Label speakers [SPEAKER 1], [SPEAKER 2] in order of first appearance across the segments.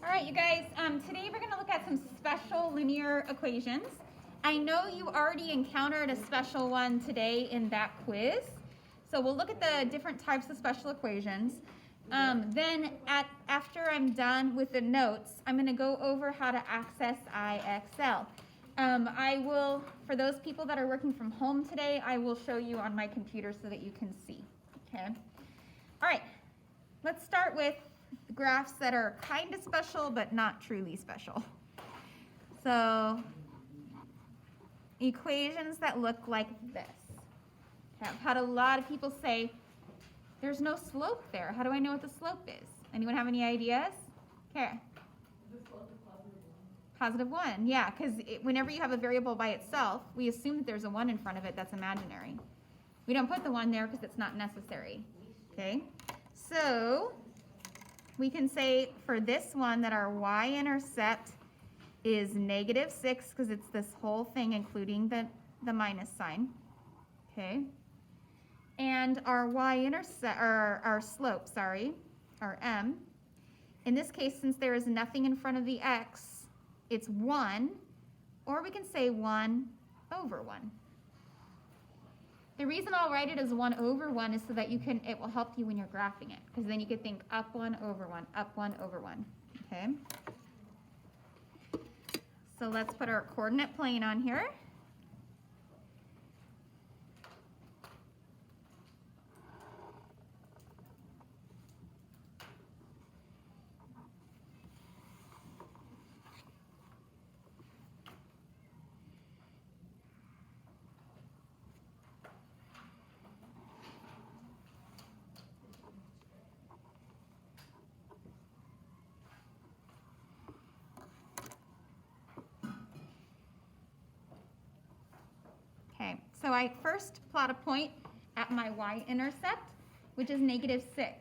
[SPEAKER 1] All right, you guys, today we're going to look at some special linear equations. I know you already encountered a special one today in that quiz. So we'll look at the different types of special equations. Then after I'm done with the notes, I'm going to go over how to access IXL. I will, for those people that are working from home today, I will show you on my computer so that you can see. Okay. All right, let's start with graphs that are kind of special but not truly special. So equations that look like this. Okay, I've had a lot of people say, there's no slope there. How do I know what the slope is? Anyone have any ideas? Okay. Positive 1, yeah, because whenever you have a variable by itself, we assume that there's a 1 in front of it that's imaginary. We don't put the 1 there because it's not necessary. Okay, so we can say for this one that our y-intercept is -6 because it's this whole thing including the minus sign. Okay, and our y-intercept, or our slope, sorry, our m, in this case, since there is nothing in front of the x, it's 1, or we can say 1 over 1. The reason I'll write it as 1 over 1 is so that it will help you when you're graphing it, because then you could think up 1 over 1, up 1 over 1, okay? So let's put our coordinate plane on here. Okay, so I first plot a point at my y-intercept, which is -6.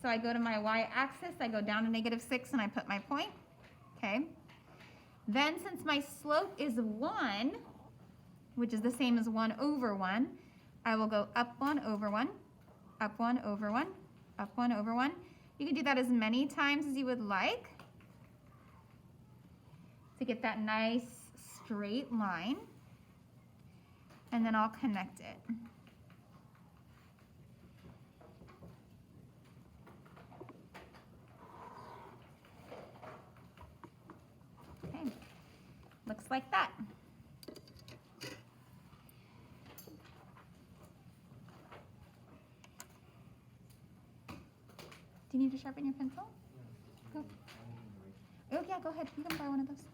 [SPEAKER 1] So I go to my y-axis, I go down to -6, and I put my point. Okay. Then since my slope is 1, which is the same as 1 over 1, I will go up 1 over 1, up 1 over 1, up 1 over 1. You can do that as many times as you would like to get that nice straight line. And then I'll connect it. Okay, looks like that. Do you need to sharpen your pencil? Go. Oh yeah, go ahead. You can buy one of those.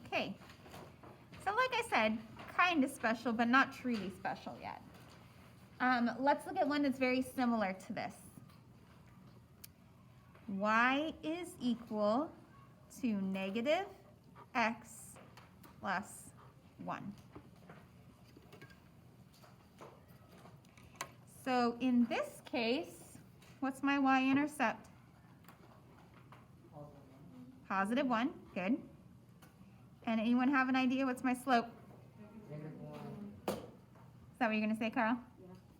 [SPEAKER 1] Okay. So like I said, kind of special, but not truly special yet. Let's look at one that's very similar to this. Y is equal to -x plus 1. So in this case, what's my y-intercept? Positive 1, good. And anyone have an idea what's my slope? Is that what you're going to say, Carl?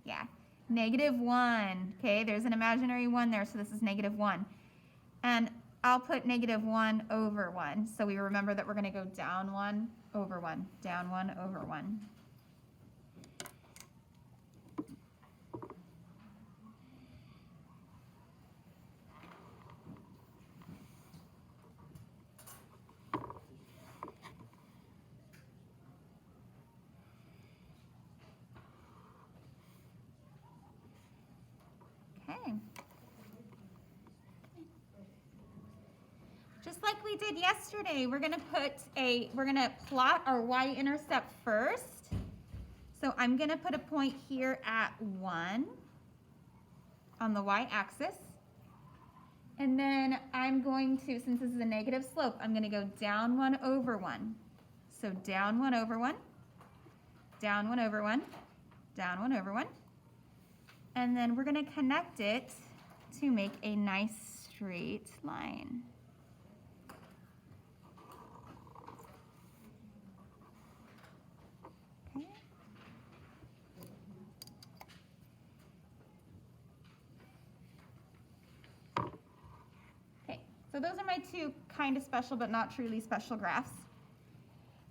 [SPEAKER 1] Yeah. -1. Okay, there's an imaginary 1 there, so this is -1. And I'll put -1 over 1. So we remember that we're going to go down 1 over 1, down 1 over 1. Okay. Just like we did yesterday, we're gonna plot our y-intercept first. So I'm gonna put a point here at 1 on the y-axis. And then I'm going to, since this is a negative slope, I'm gonna go down 1 over 1. So down 1 over 1, down 1 over 1, down 1 over 1. And then we're going to connect it to make a nice straight line. Okay. So those are my two kind of special but not truly special graphs.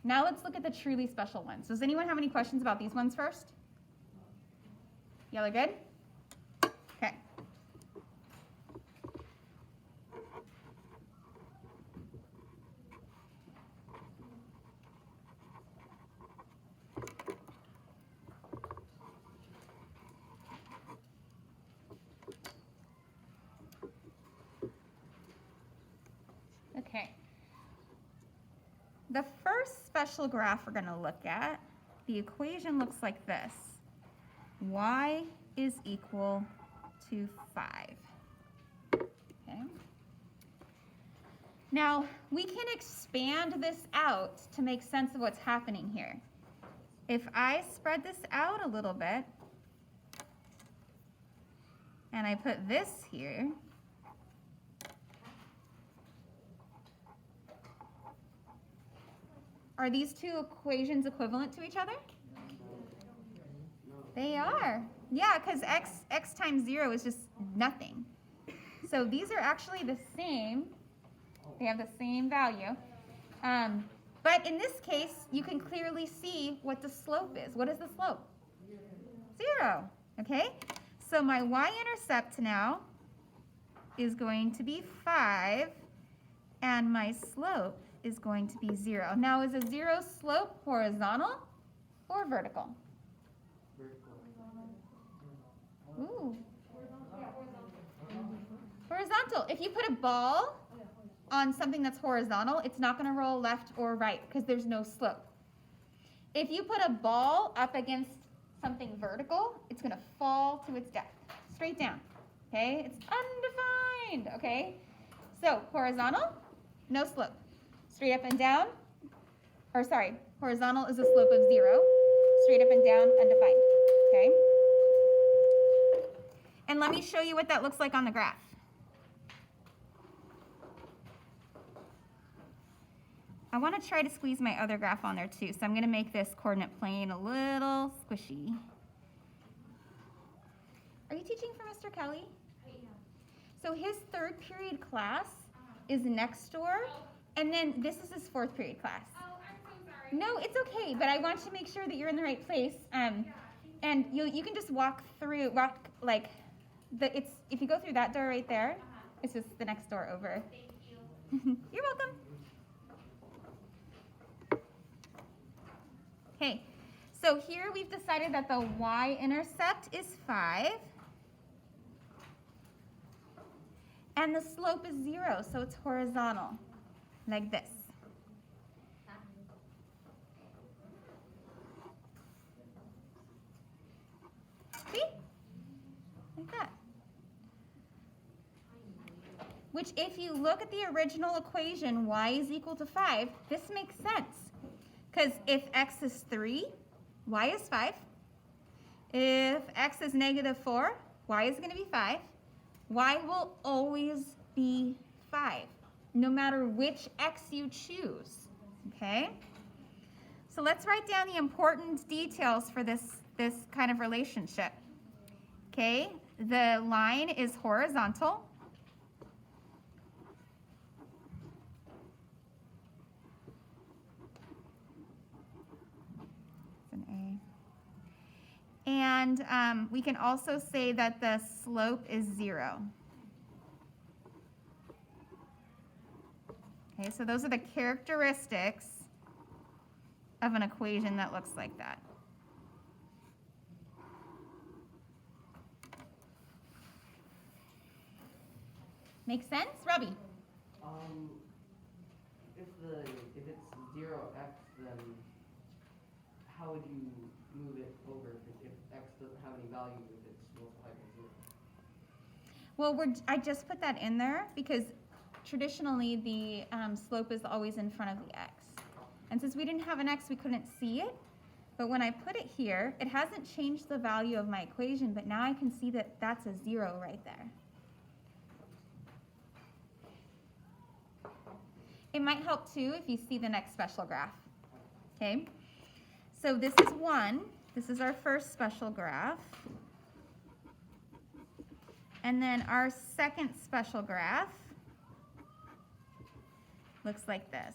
[SPEAKER 1] Now let's look at the truly special ones. Does anyone have any questions about these ones first? Y'all are good? Okay. Okay. The first special graph we're going to look at, the equation looks like this. Y is equal to 5. Okay. Now, we can expand this out to make sense of what's happening here. If I spread this out a little bit, and I put this here, are these two equations equivalent to each other? They are. Yeah, because x times 0 is just nothing. So these are actually the same. They have the same value. But in this case, you can clearly see what the slope is. What is the slope? 0. Okay? So my y-intercept now is going to be 5, and my slope is going to be 0. Now, is a 0 slope horizontal or vertical? Ooh. Horizontal. If you put a ball on something that's horizontal, it's not going to roll left or right because there's no slope. If you put a ball up against something vertical, it's going to fall to its death, straight down. Okay? It's undefined. Okay? So, horizontal, no slope. Straight up and down, or sorry, horizontal is a slope of 0. Straight up and down, undefined. Okay? And let me show you what that looks like on the graph. I want to try to squeeze my other graph on there too, so I'm going to make this coordinate plane a little squishy. Are you teaching for Mr. Kelly? Yeah. So his 3rd period class is next door, and then this is his 4th period class.
[SPEAKER 2] Oh, I'm so sorry.
[SPEAKER 1] No, it's okay, but I want to make sure that you're in the right place. And you can just walk like if you go through that door right there, it's just the next door over.
[SPEAKER 2] Thank you.
[SPEAKER 1] You're welcome. Okay, so here we've decided that the y-intercept is 5. And the slope is 0, so it's horizontal, like this. See? Like that. Which, if you look at the original equation, y is equal to 5, this makes sense. Because if x is 3, y is 5. If x is negative 4, y is going to be 5. Y will always be 5, no matter which x you choose, okay? So let's write down the important details for this kind of relationship, okay? The line is horizontal. And we can also say that the slope is 0. Okay, so those are the characteristics of an equation that looks like that. Make sense? Robbie?
[SPEAKER 3] If it's 0x, then how would you move it over if x doesn't have any value if it's multiplied by 0?
[SPEAKER 1] Well, I just put that in there because traditionally the slope is always in front of the x. And since we didn't have an x, we couldn't see it. But when I put it here, it hasn't changed the value of my equation, but now I can see that that's a 0 right there. It might help too if you see the next special graph. Okay? So this is 1. This is our first special graph. And then our second special graph looks like this.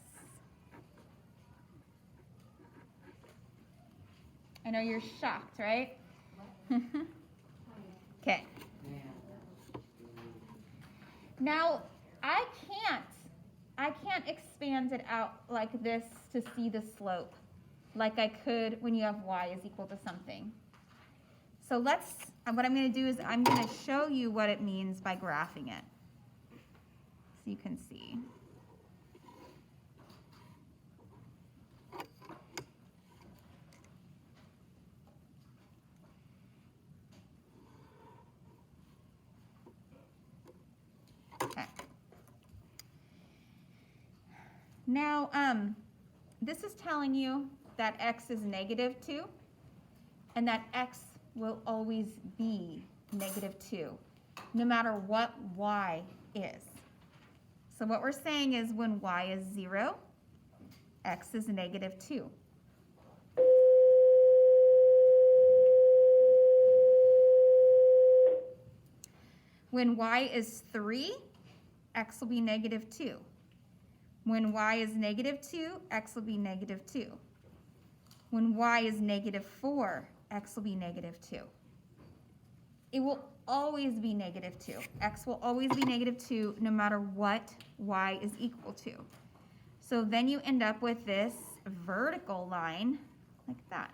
[SPEAKER 1] I know you're shocked, right? Okay. Now, I can't expand it out like this to see the slope like I could when you have y is equal to something. So what I'm going to do is I'm going to show you what it means by graphing it so you can see. Okay. Now, this is telling you that x is -2 and that x will always be -2, no matter what y is. So what we're saying is when y is 0, x is -2. When y is 3, x will be -2. When y is -2, x will be -2. When y is -4, x will be -2. It will always be -2. X will always be -2 no matter what y is equal to. So then you end up with this vertical line like that.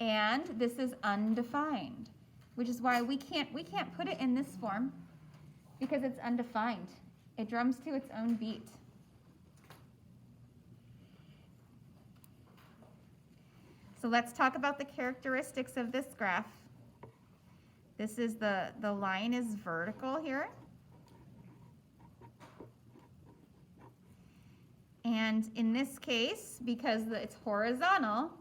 [SPEAKER 1] And this is undefined, which is why we can't put it in this form because it's undefined. It drums to its own beat. So let's talk about the characteristics of this graph. This is the line is vertical here. And in this case, because it's horizontal,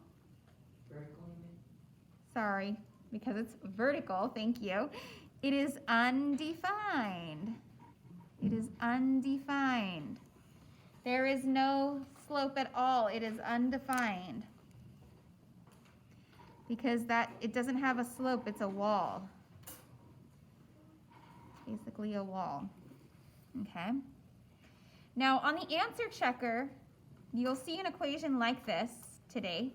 [SPEAKER 1] sorry, because it's vertical, thank you, it is undefined. It is undefined. There is no slope at all. It is undefined. Because it doesn't have a slope, it's a wall. Basically a wall. Okay? Now on the answer checker, you'll see an equation like this today,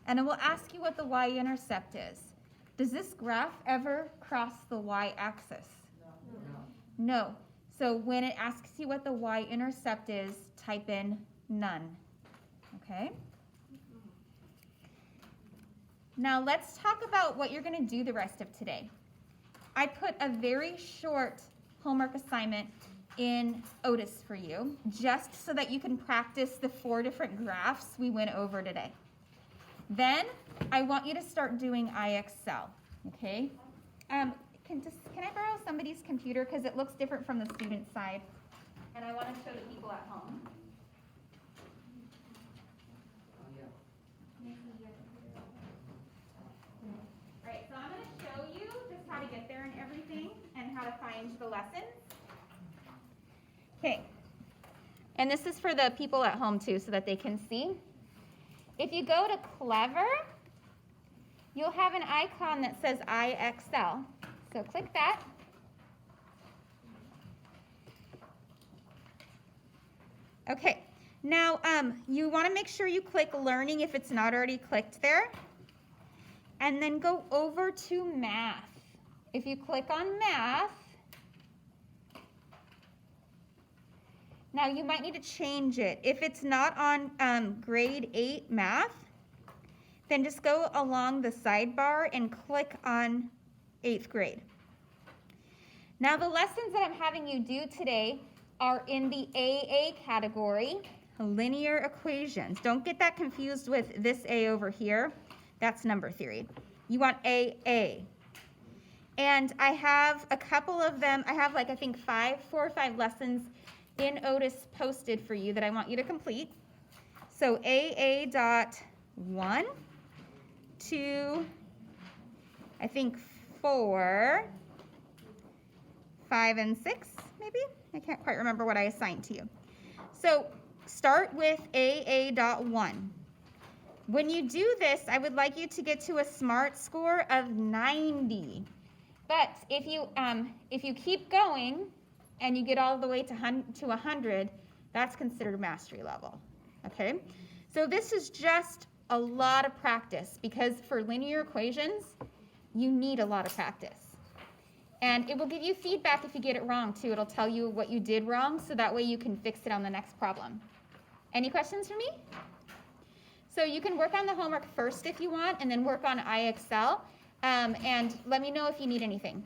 [SPEAKER 1] and it will ask you what the y-intercept is. Does this graph ever cross the y-axis? No. No. So when it asks you what the y-intercept is, type in none. Okay? Now let's talk about what you're going to do the rest of today. I put a very short homework assignment in Otis for you, just so that you can practice the 4 different graphs we went over today. Then I want you to start doing IXL, okay? Can I borrow somebody's computer because it looks different from the student side, and I want to show the people at home. Right, so I'm going to show you just how to get there and everything, and how to find the lessons. Okay, and this is for the people at home too, so that they can see. If you go to Clever, you'll have an icon that says IXL. So click that. Okay, now you want to make sure you click Learning if it's not already clicked there. And then go over to Math. If you click on Math, now you might need to change it. If it's not on grade 8 Math, then just go along the sidebar and click on 8th grade. Now the lessons that I'm having you do today are in the AA category, linear equations. Don't get that confused with this A over here. That's number theory. You want AA. And I have a couple of them. I have like, I think 4 or 5 lessons in Otis posted for you that I want you to complete. So AA.1, 2, I think 4, 5, and 6, maybe? I can't quite remember what I assigned to you. So start with AA.1. When you do this, I would like you to get to a SMART score of 90. But if you keep going and you get all the way to 100, that's considered mastery level. Okay? So this is just a lot of practice, because for linear equations, you need a lot of practice. And it will give you feedback if you get it wrong too. It'll tell you what you did wrong, so that way you can fix it on the next problem. Any questions for me? So you can work on the homework first if you want, and then work on IXL, and let me know if you need anything.